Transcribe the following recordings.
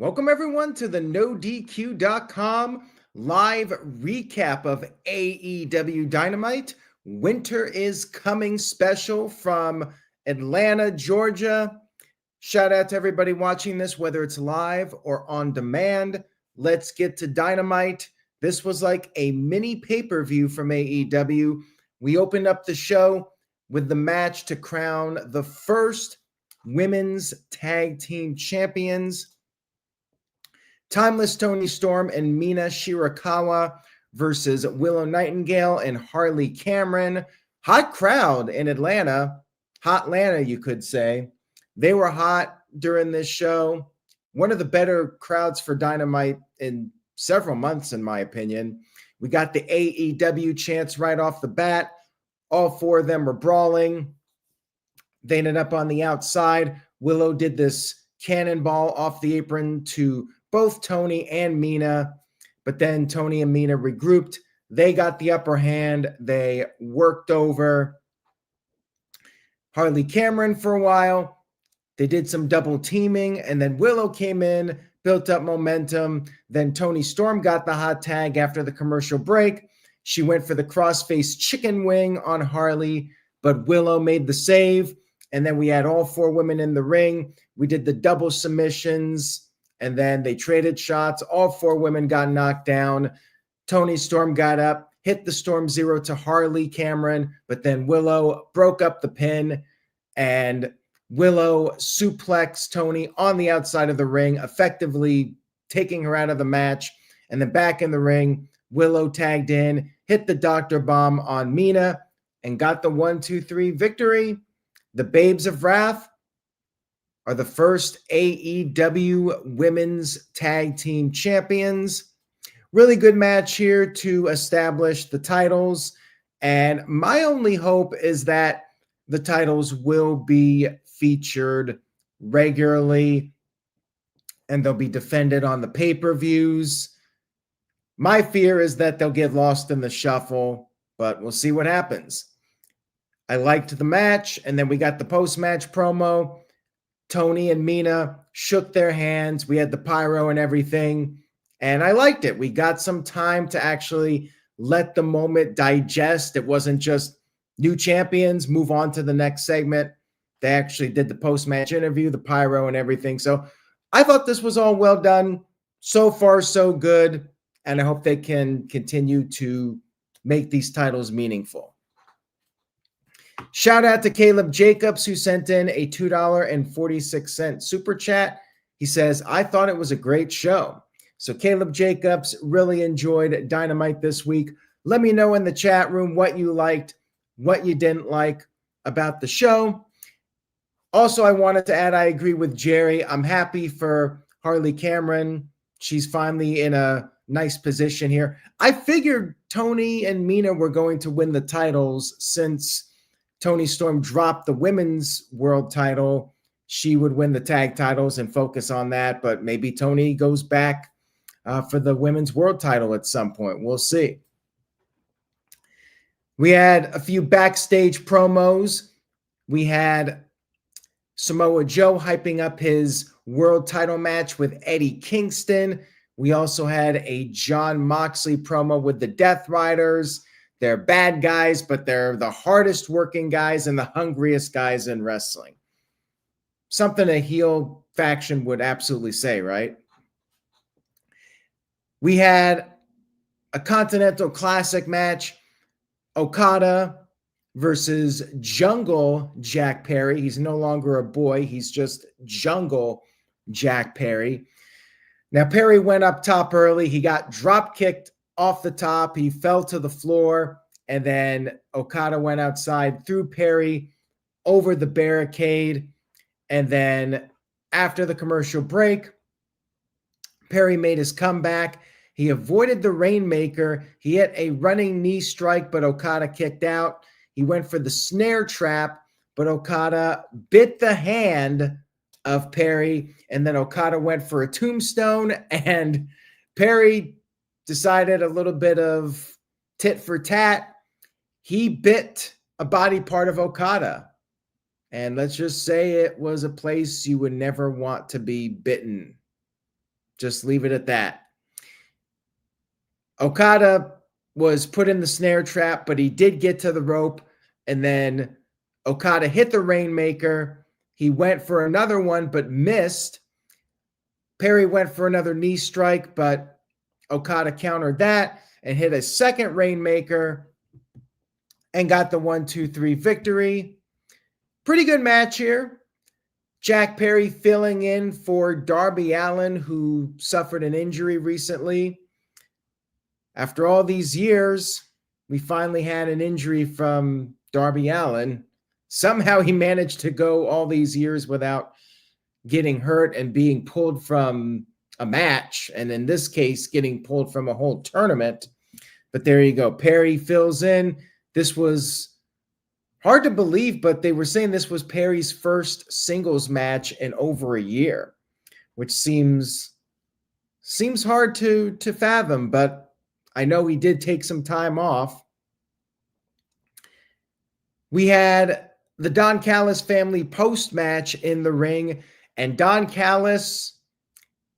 Welcome everyone to the NoDQ.com live recap of AEW Dynamite. Winter is Coming special from Atlanta, Georgia. Shout out to everybody watching this, whether it's live or on demand. Let's get to Dynamite. This was like a mini pay-per-view from AEW. We opened up the show with the match to crown the first women's tag team champions. Timeless Toni Storm and Mina Shirakawa versus Willow Nightingale and Harley Cameron. Hot crowd in Atlanta. Hot Atlanta, you could say. They were hot during this show. One of the better crowds for Dynamite in several months, in my opinion. We got the AEW chants right off the bat. All four of them were brawling. They ended up on the outside. Willow did this cannonball off the apron to both Toni and Mina, but then Toni and Mina regrouped. They got the upper hand. They worked over Harley Cameron for a while. They did some double teaming, and then Willow came in, built up momentum. Then Toni Storm got the hot tag after the commercial break. She went for the crossface chicken wing on Harley, but Willow made the save. And then we had all four women in the ring. We did the double submissions, and then they traded shots. All four women got knocked down. Toni Storm got up, hit the Storm Zero to Harley Cameron, but then Willow broke up the pin, and Willow suplexed Toni on the outside of the ring, effectively taking her out of the match. And then back in the ring, Willow tagged in, hit the Dr. Bomb on Mina, and got the 1-2-3 victory. The Babes of Wrath are the first AEW Women's Tag Team Champions. Really good match here to establish the titles. And my only hope is that the titles will be featured regularly and they'll be defended on the pay-per-views. My fear is that they'll get lost in the shuffle, but we'll see what happens. I liked the match, and then we got the post-match promo. Toni and Mina shook their hands. We had the pyro and everything, and I liked it. We got some time to actually let the moment digest. It wasn't just new champions, move on to the next segment. They actually did the post-match interview, the pyro and everything. So I thought this was all well done. So far, so good, and I hope they can continue to make these titles meaningful. Shout out to Caleb Jacobs, who sent in a $2.46 super chat. He says, I thought it was a great show. So Caleb Jacobs really enjoyed Dynamite this week. Let me know in the chat room what you liked, what you didn't like about the show. Also, I wanted to add, I agree with Jerry. I'm happy for Harley Cameron. She's finally in a nice position here. I figured Toni and Mina were going to win the titles since Toni Storm dropped the women's world title. She would win the tag titles and focus on that, but maybe Toni goes back for the women's world title at some point. We'll see. We had a few backstage promos. We had Samoa Joe hyping up his world title match with Eddie Kingston. We also had a Jon Moxley promo with the Death Riders. They're bad guys, but they're the hardest working guys and the hungriest guys in wrestling. Something a heel faction would absolutely say, right? We had a Continental Classic match. Okada versus Jungle Jack Perry. He's no longer a boy. He's just Jungle Jack Perry. Now, Perry went up top early. He got drop kicked off the top. He fell to the floor, and then Okada went outside, threw Perry over the barricade. And then after the commercial break, Perry made his comeback. He avoided the Rainmaker. He hit a running knee strike, but Okada kicked out. He went for the snare trap, but Okada bit the hand of Perry. And then Okada went for a tombstone, and Perry decided a little bit of tit for tat. He bit a body part of Okada. And let's just say it was a place you would never want to be bitten. Just leave it at that. Okada was put in the snare trap, but he did get to the rope, and then Okada hit the Rainmaker. He went for another one, but missed. Perry went for another knee strike, but Okada countered that and hit a second Rainmaker and got the 1-2-3 victory. Pretty good match here. Jack Perry filling in for Darby Allin, who suffered an injury recently. After all these years, we finally had an injury from Darby Allin. Somehow he managed to go all these years without getting hurt and being pulled from a match, and in this case, getting pulled from a whole tournament. But there you go. Perry fills in. This was hard to believe, but they were saying this was Perry's first singles match in over a year, which seems hard to fathom, but I know he did take some time off. We had the Don Callis family post-match in the ring, and Don Callis,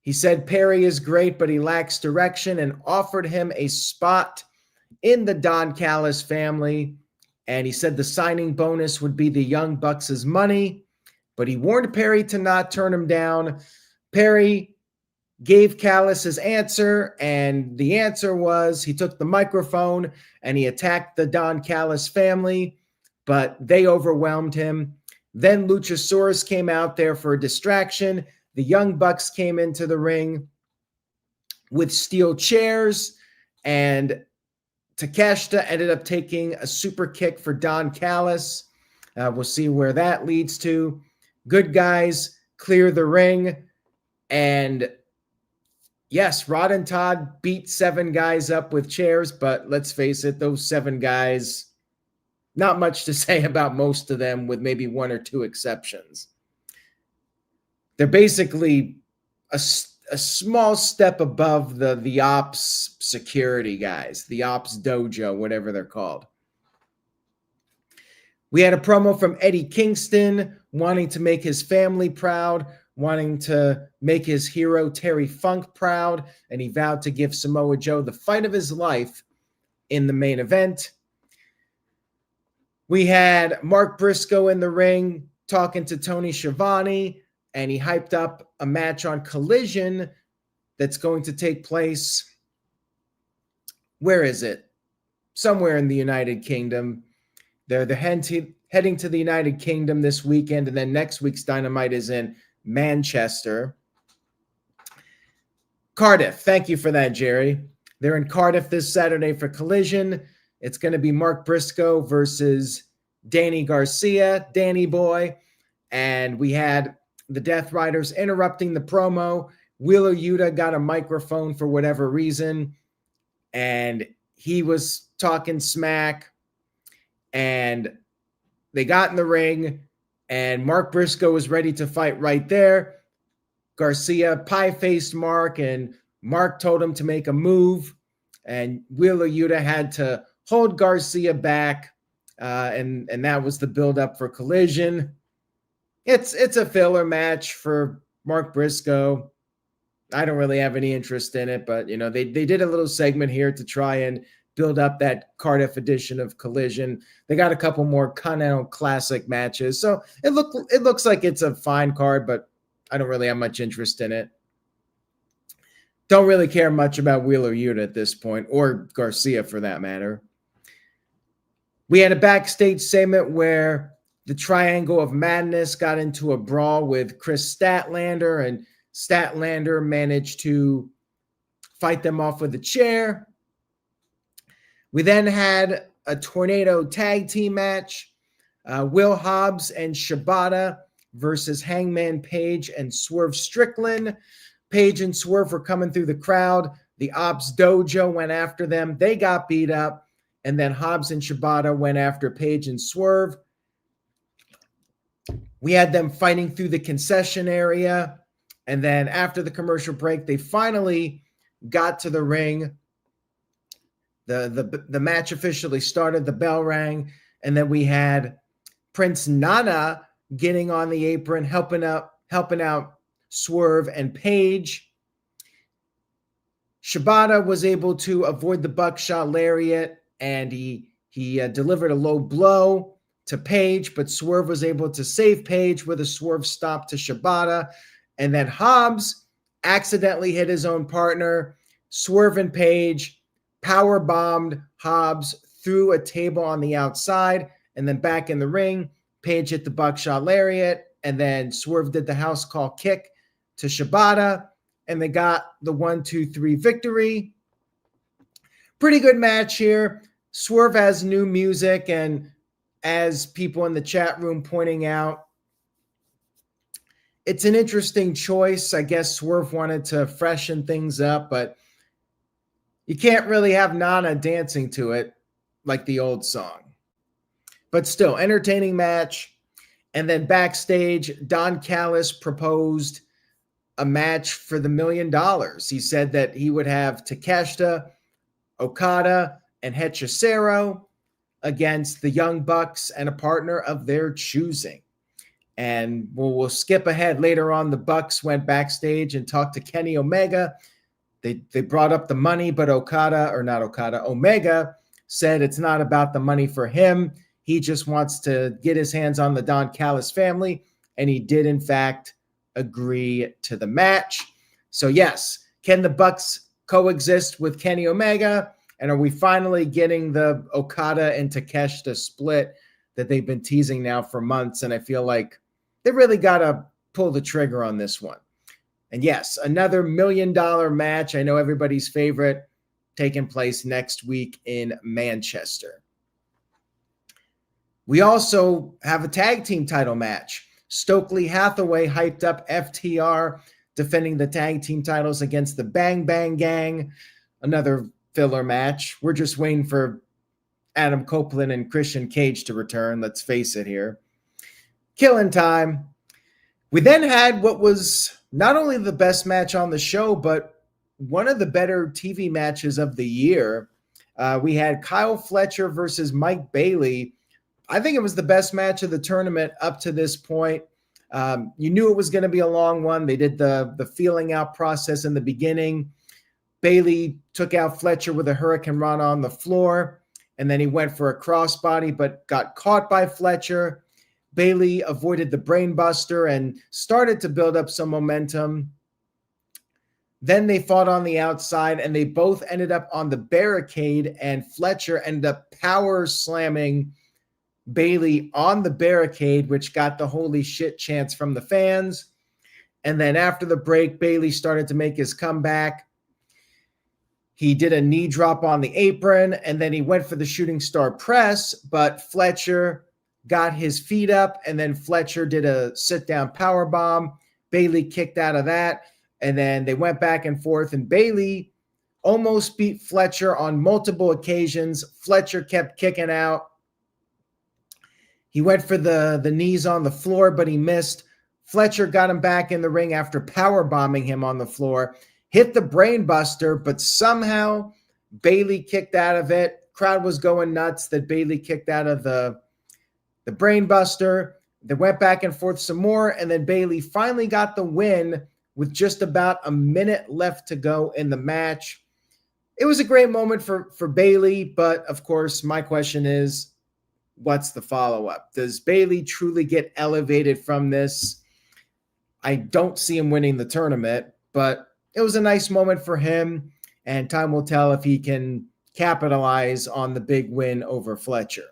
he said Perry is great, but he lacks direction, and offered him a spot in the Don Callis family. And he said the signing bonus would be the Young Bucks' money, but he warned Perry to not turn him down. Perry gave Callis his answer, and the answer was he took the microphone and he attacked the Don Callis family, but they overwhelmed him. Then Luchasaurus came out there for a distraction. The Young Bucks came into the ring with steel chairs, and Takeshita ended up taking a super kick for Don Callis. We'll see where that leads to. Good guys clear the ring, and yes, Rod and Todd beat 7 guys up with chairs, but let's face it, those 7 guys, not much to say about most of them, with maybe 1 or 2 exceptions. They're basically a small step above the ops security guys, the ops dojo, whatever they're called. We had a promo from Eddie Kingston wanting to make his family proud, wanting to make his hero Terry Funk proud, and he vowed to give Samoa Joe the fight of his life in the main event. We had Mark Briscoe in the ring talking to Tony Schiavone, and he hyped up a match on Collision that's going to take place. Where is it? Somewhere in the United Kingdom. They're heading to the United Kingdom this weekend, and then next week's Dynamite is in Manchester. Cardiff. Thank you for that, Jerry. They're in Cardiff this Saturday for Collision. It's going to be Mark Briscoe versus Danny Garcia, Danny Boy. And we had the Death Riders interrupting the promo. Wheeler Yuta got a microphone for whatever reason, and he was talking smack, and they got in the ring, and Mark Briscoe was ready to fight right there. Garcia pie-faced Mark, and Mark told him to make a move, and Wheeler Yuta had to hold Garcia back, and that was the build-up for Collision. It's a filler match for Mark Briscoe. I don't really have any interest in it, but they did a little segment here to try and build up that Cardiff edition of Collision. They got a couple more Continental Classic matches, so it looks like it's a fine card, but I don't really have much interest in it. Don't really care much about Wheeler Yuta at this point, or Garcia for that matter. We had a backstage segment where the Triangle of Madness got into a brawl with Chris Statlander, and Statlander managed to fight them off with a chair. We then had a tornado tag team match. Will Hobbs and Shibata versus Hangman Page and Swerve Strickland. Page and Swerve were coming through the crowd. The Ops Dojo went after them. They got beat up. And then Hobbs and Shibata went after Page and Swerve. We had them fighting through the concession area. And then after the commercial break, they finally got to the ring. The match officially started. The bell rang. And then we had Prince Nana getting on the apron, helping out Swerve and Page. Shibata was able to avoid the buckshot lariat, and he delivered a low blow to Page, but Swerve was able to save Page with a swerve stop to Shibata. And then Hobbs accidentally hit his own partner. Swerve and Page power bombed Hobbs through a table on the outside, and then back in the ring, Page hit the buckshot lariat, and then Swerve did the house call kick to Shibata, and they got the 1-2-3 victory. Pretty good match here. Swerve has new music, and as people in the chat room pointing out, it's an interesting choice. I guess Swerve wanted to freshen things up, but you can't really have Nana dancing to it like the old song. But still, entertaining match. And then backstage, Don Callis proposed a match for the $1 million. He said that he would have Takeshita, Okada, and Hechicero against the Young Bucks and a partner of their choosing. And we'll skip ahead. Later on, the Bucks went backstage and talked to Kenny Omega. They brought up the money, but Omega said it's not about the money for him. He just wants to get his hands on the Don Callis family, and he did, in fact, agree to the match. So, yes, can the Bucks coexist with Kenny Omega? And are we finally getting the Okada and Takeshita split that they've been teasing now for months? And I feel like they really got to pull the trigger on this one. And yes, another $1 million match. I know everybody's favorite, taking place next week in Manchester. We also have a tag team title match. Stokely Hathaway hyped up FTR, defending the tag team titles against the Bang Bang Gang. Another filler match. We're just waiting for Adam Copeland and Christian Cage to return. Let's face it here. Killing time. We then had what was not only the best match on the show, but one of the better TV matches of the year. We had Kyle Fletcher versus Mike Bailey. I think it was the best match of the tournament up to this point. You knew it was going to be a long one. They did the feeling out process in the beginning. Bailey took out Fletcher with a Hurricane Rana on the floor, and then he went for a crossbody but got caught by Fletcher. Bailey avoided the brainbuster and started to build up some momentum. Then they fought on the outside, and they both ended up on the barricade, and Fletcher ended up power slamming Bailey on the barricade, which got the holy shit chants from the fans. And then after the break, Bailey started to make his comeback. He did a knee drop on the apron, and then he went for the shooting star press, but Fletcher got his feet up, and then Fletcher did a sit-down power bomb. Bailey kicked out of that, and then they went back and forth, and Bailey almost beat Fletcher on multiple occasions. Fletcher kept kicking out. He went for the knees on the floor, but he missed. Fletcher got him back in the ring after power bombing him on the floor, hit the brain buster, but somehow Bailey kicked out of it. Crowd was going nuts that Bailey kicked out of the brain buster. They went back and forth some more, and then Bailey finally got the win with just about a minute left to go in the match. It was a great moment for Bailey, but of course, my question is, what's the follow-up? Does Bailey truly get elevated from this? I don't see him winning the tournament, but it was a nice moment for him, and time will tell if he can capitalize on the big win over Fletcher.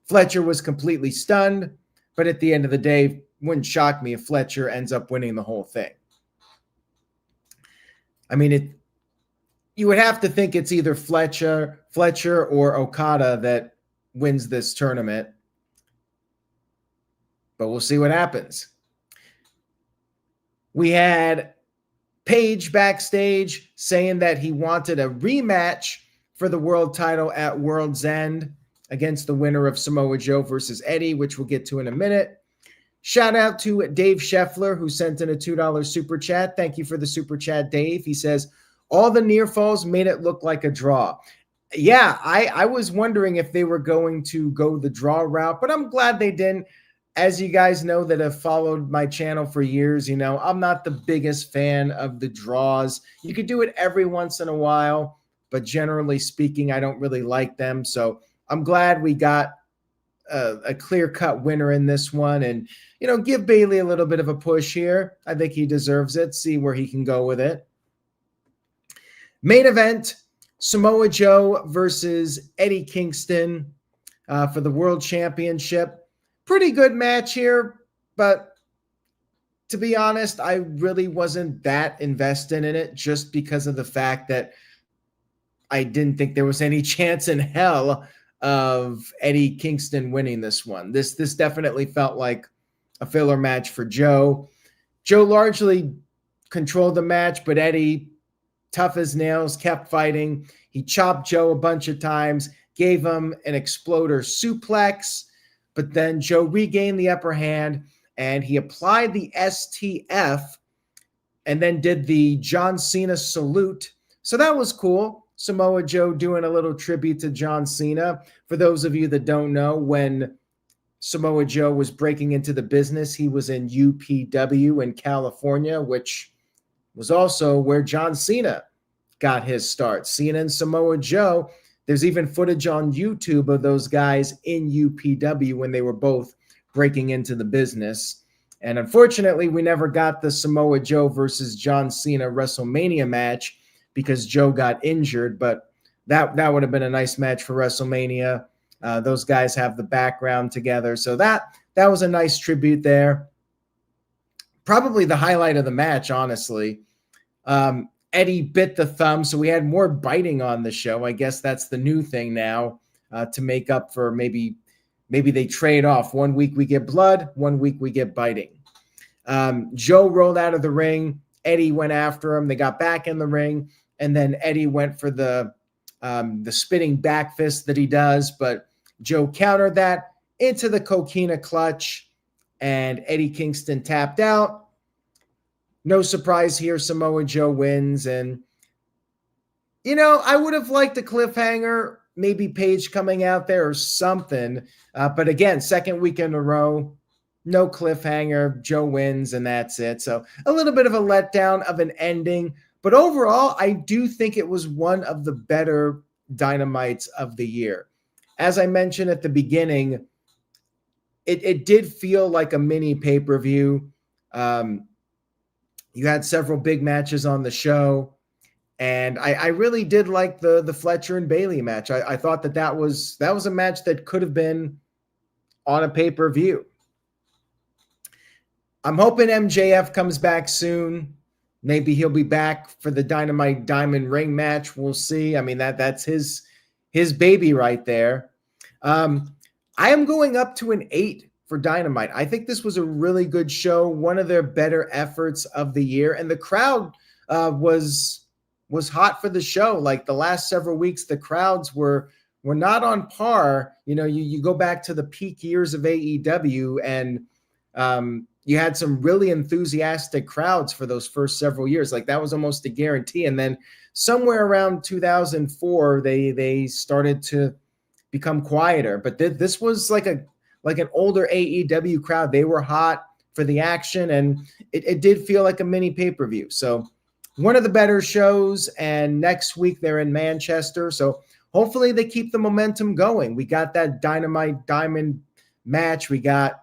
Fletcher was completely stunned, but at the end of the day, wouldn't shock me if Fletcher ends up winning the whole thing. I mean, you would have to think it's either Fletcher or Okada that wins this tournament, but we'll see what happens. We had Page backstage saying that he wanted a rematch for the world title at World's End against the winner of Samoa Joe versus Eddie, which we'll get to in a minute. Shout out to Dave Scheffler, who sent in a $2 super chat. Thank you for the super chat, Dave. He says, all the near falls made it look like a draw. Yeah, I was wondering if they were going to go the draw route, but I'm glad they didn't. as you guys know that have followed my channel for years, you know, I'm not the biggest fan of the draws. You could do it every once in a while, but generally speaking, I don't really like them. So I'm glad we got a clear-cut winner in this one, and, you know, give Bailey a little bit of a push here. I think he deserves it. See where he can go with it. Main event, Samoa Joe versus Eddie Kingston for the World Championship. Pretty good match here, but to be honest, I really wasn't that invested in it just because of the fact that I didn't think there was any chance in hell of Eddie Kingston winning this one. This definitely felt like a filler match for Joe. Joe largely controlled the match, but Eddie, tough as nails, kept fighting. He chopped Joe a bunch of times, gave him an exploder suplex, but then Joe regained the upper hand, and he applied the STF and then did the John Cena salute. So that was cool. Samoa Joe doing a little tribute to John Cena. For those of you that don't know, when Samoa Joe was breaking into the business, he was in UPW in California, which was also where John Cena got his start. Cena and Samoa Joe, there's even footage on YouTube of those guys in UPW when they were both breaking into the business. And unfortunately, we never got the Samoa Joe versus John Cena WrestleMania match because Joe got injured, but that would have been a nice match for WrestleMania. Those guys have the background together. So that was a nice tribute there. Probably the highlight of the match, honestly. Eddie bit the thumb, so we had more biting on the show. I guess that's the new thing now, to make up for maybe they trade off. 1 week we get blood, 1 week we get biting. Joe rolled out of the ring. Eddie went after him. They got back in the ring, and then Eddie went for the spinning back fist that he does, but Joe countered that into the coquina clutch, and Eddie Kingston tapped out. No surprise here, Samoa Joe wins. And, you know, I would have liked a cliffhanger, maybe Paige coming out there or something. But again, second week in a row, no cliffhanger. Joe wins, and that's it. So a little bit of a letdown of an ending. But overall, I do think it was one of the better Dynamites of the year. As I mentioned at the beginning, it did feel like a mini pay-per-view. You had several big matches on the show, and I really did like the Fletcher and Bailey match. I thought that was a match that could have been on a pay-per-view. I'm hoping MJF comes back soon. Maybe he'll be back for the Dynamite Diamond Ring match. We'll see. I mean, that's his baby right there. I am going up to an 8 for Dynamite. I think this was a really good show, one of their better efforts of the year, and the crowd was hot for the show. Like the last several weeks, the crowds were not on par. You know, you go back to the peak years of AEW, and you had some really enthusiastic crowds for those first several years. Like that was almost a guarantee. And then somewhere around 2004, they started to become quieter. But this was like an older AEW crowd. They were hot for the action, and it did feel like a mini pay-per-view. So one of the better shows, and next week they're in Manchester. So hopefully they keep the momentum going. We got that Dynamite Diamond match. We got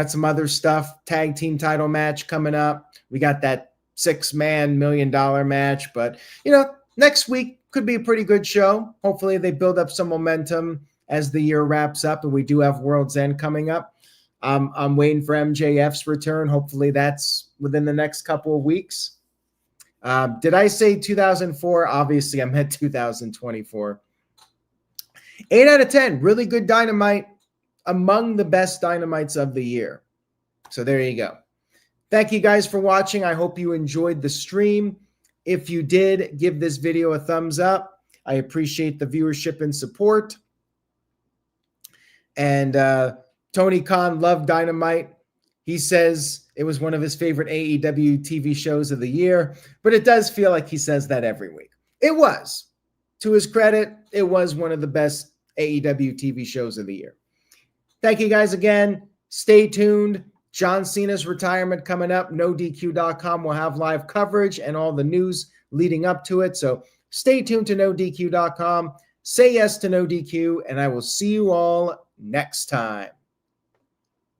some other stuff, tag team title match coming up. We got that 6-man $1 million match. But, you know, next week could be a pretty good show. Hopefully they build up some momentum as the year wraps up, and we do have World's End coming up. I'm waiting for MJF's return. Hopefully that's within the next couple of weeks. Did I say 2004? Obviously, I meant 2024. 8 out of 10. Really good Dynamite. Among the best Dynamites of the year. So there you go. Thank you guys for watching. I hope you enjoyed the stream. If you did, give this video a thumbs up. I appreciate the viewership and support. And Tony Khan loved Dynamite. He says it was one of his favorite AEW TV shows of the year, but it does feel like he says that every week. It was. To his credit, it was one of the best AEW TV shows of the year. Thank you guys again. Stay tuned. John Cena's retirement coming up. NoDQ.com will have live coverage and all the news leading up to it. So stay tuned to NoDQ.com. Say yes to NoDQ, and I will see you all next time.